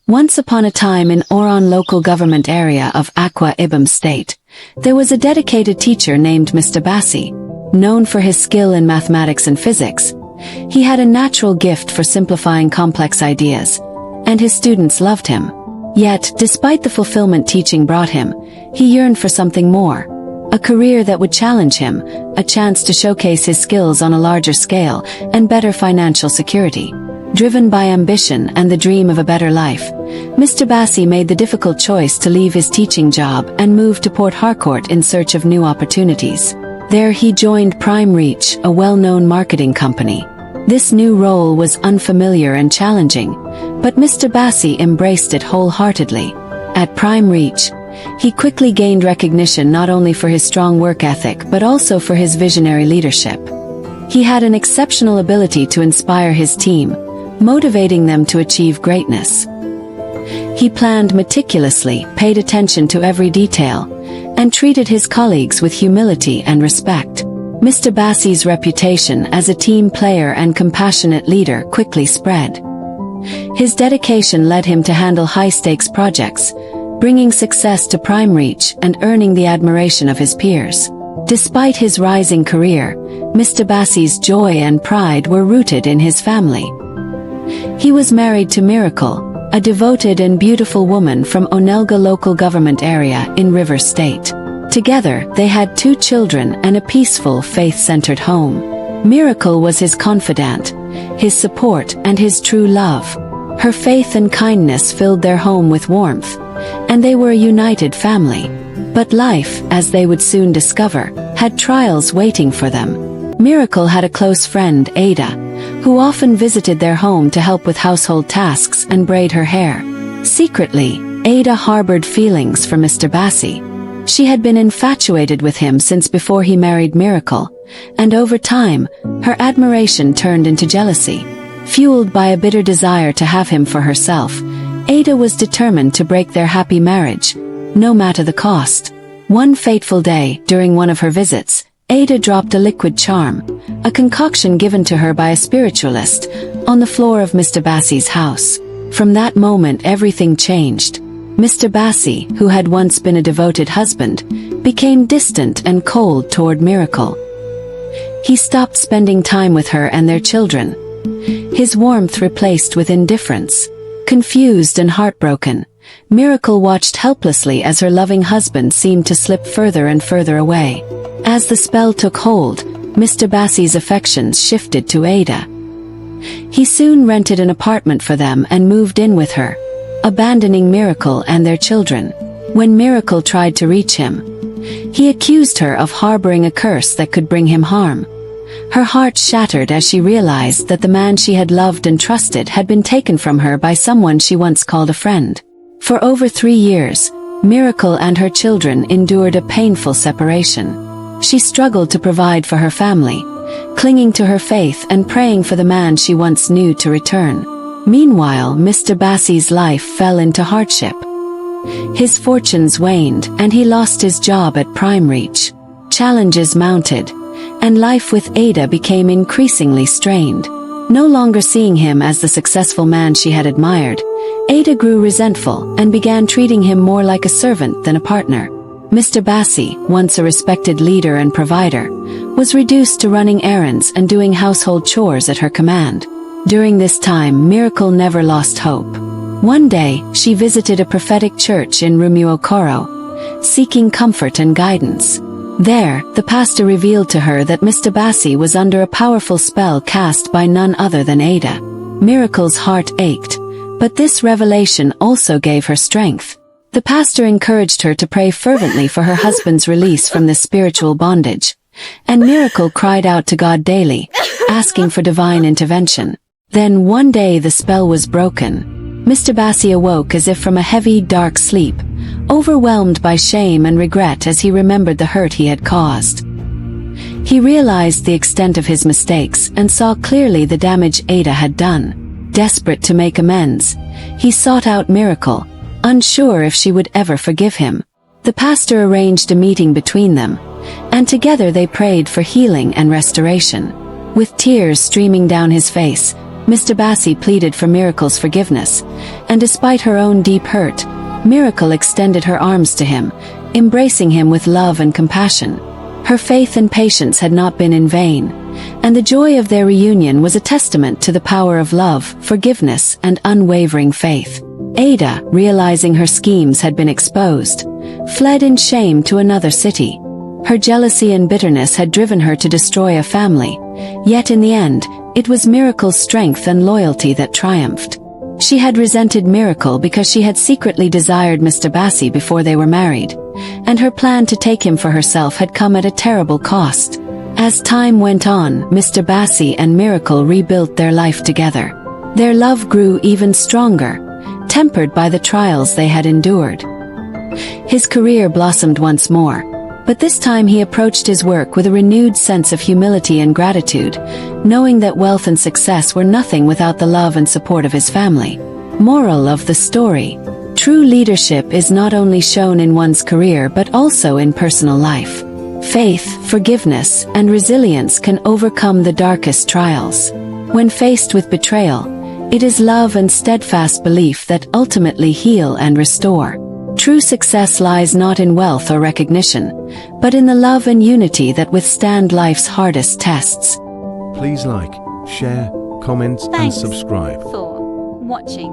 Once upon a time in Oran local government area of Akwa Ibom State, there was a dedicated teacher named Mr. Bassey. Known for his skill in mathematics and physics, he had a natural gift for simplifying complex ideas, and his students loved him. Yet, despite the fulfillment teaching brought him, he yearned for something more. A career that would challenge him, a chance to showcase his skills on a larger scale, and better financial security. Driven by ambition and the dream of a better life, Mr. Bassey made the difficult choice to leave his teaching job and move to Port Harcourt in search of new opportunities. There he joined Prime Reach, a well-known marketing company. This new role was unfamiliar and challenging, but Mr. Bassey embraced it wholeheartedly. At Prime Reach, he quickly gained recognition not only for his strong work ethic but also for his visionary leadership. He had an exceptional ability to inspire his team, motivating them to achieve greatness. He planned meticulously, paid attention to every detail, and treated his colleagues with humility and respect. Mr. Bassey's reputation as a team player and compassionate leader quickly spread. His dedication led him to handle high-stakes projects, bringing success to Prime Reach and earning the admiration of his peers. Despite his rising career, Mr. Bassey's joy and pride were rooted in his family. He was married to Miracle, a devoted and beautiful woman from Onelga local government area in River State. Together, they had 2 children and a peaceful, faith-centered home. Miracle was his confidant, his support, and his true love. Her faith and kindness filled their home with warmth, and they were a united family. But life, as they would soon discover, had trials waiting for them. Miracle had a close friend, Ada, who often visited their home to help with household tasks and braid her hair. Secretly, Ada harbored feelings for Mr. Bassey. She had been infatuated with him since before he married Miracle, and over time, her admiration turned into jealousy. Fueled by a bitter desire to have him for herself, Ada was determined to break their happy marriage, no matter the cost. One fateful day, during one of her visits, Ada dropped a liquid charm, a concoction given to her by a spiritualist, on the floor of Mr. Bassey's house. From that moment everything changed. Mr. Bassey, who had once been a devoted husband, became distant and cold toward Miracle. He stopped spending time with her and their children, his warmth replaced with indifference. Confused and heartbroken, Miracle watched helplessly as her loving husband seemed to slip further and further away. As the spell took hold, Mr. Bassey's affections shifted to Ada. He soon rented an apartment for them and moved in with her, abandoning Miracle and their children. When Miracle tried to reach him, he accused her of harboring a curse that could bring him harm. Her heart shattered as she realized that the man she had loved and trusted had been taken from her by someone she once called a friend. For over 3 years, Miracle and her children endured a painful separation. She struggled to provide for her family, clinging to her faith and praying for the man she once knew to return. Meanwhile, Mr. Bassey's life fell into hardship. His fortunes waned, and he lost his job at Prime Reach. Challenges mounted, and life with Ada became increasingly strained. No longer seeing him as the successful man she had admired, Ada grew resentful and began treating him more like a servant than a partner. Mr. Bassey, once a respected leader and provider, was reduced to running errands and doing household chores at her command. During this time, Miracle never lost hope. One day, she visited a prophetic church in Rumuokoro, seeking comfort and guidance. There, the pastor revealed to her that Mr. Bassey was under a powerful spell cast by none other than Ada. Miracle's heart ached, but this revelation also gave her strength. The pastor encouraged her to pray fervently for her husband's release from this spiritual bondage, and Miracle cried out to God daily, asking for divine intervention. Then one day the spell was broken. Mr. Bassey awoke as if from a heavy, dark sleep, overwhelmed by shame and regret as he remembered the hurt he had caused. He realized the extent of his mistakes and saw clearly the damage Ada had done. Desperate to make amends, he sought out Miracle, unsure if she would ever forgive him. The pastor arranged a meeting between them, and together they prayed for healing and restoration. With tears streaming down his face, Mr. Bassey pleaded for Miracle's forgiveness, and despite her own deep hurt, Miracle extended her arms to him, embracing him with love and compassion. Her faith and patience had not been in vain, and the joy of their reunion was a testament to the power of love, forgiveness, and unwavering faith. Ada, realizing her schemes had been exposed, fled in shame to another city. Her jealousy and bitterness had driven her to destroy a family, yet in the end, it was Miracle's strength and loyalty that triumphed. She had resented Miracle because she had secretly desired Mr. Bassey before they were married, and her plan to take him for herself had come at a terrible cost. As time went on, Mr. Bassey and Miracle rebuilt their life together. Their love grew even stronger, tempered by the trials they had endured. His career blossomed once more, but this time he approached his work with a renewed sense of humility and gratitude, knowing that wealth and success were nothing without the love and support of his family. Moral of the story: true leadership is not only shown in one's career but also in personal life. Faith, forgiveness, and resilience can overcome the darkest trials. When faced with betrayal, it is love and steadfast belief that ultimately heal and restore. True success lies not in wealth or recognition, but in the love and unity that withstand life's hardest tests. Please like, share, comment, and Thanks subscribe. for watching.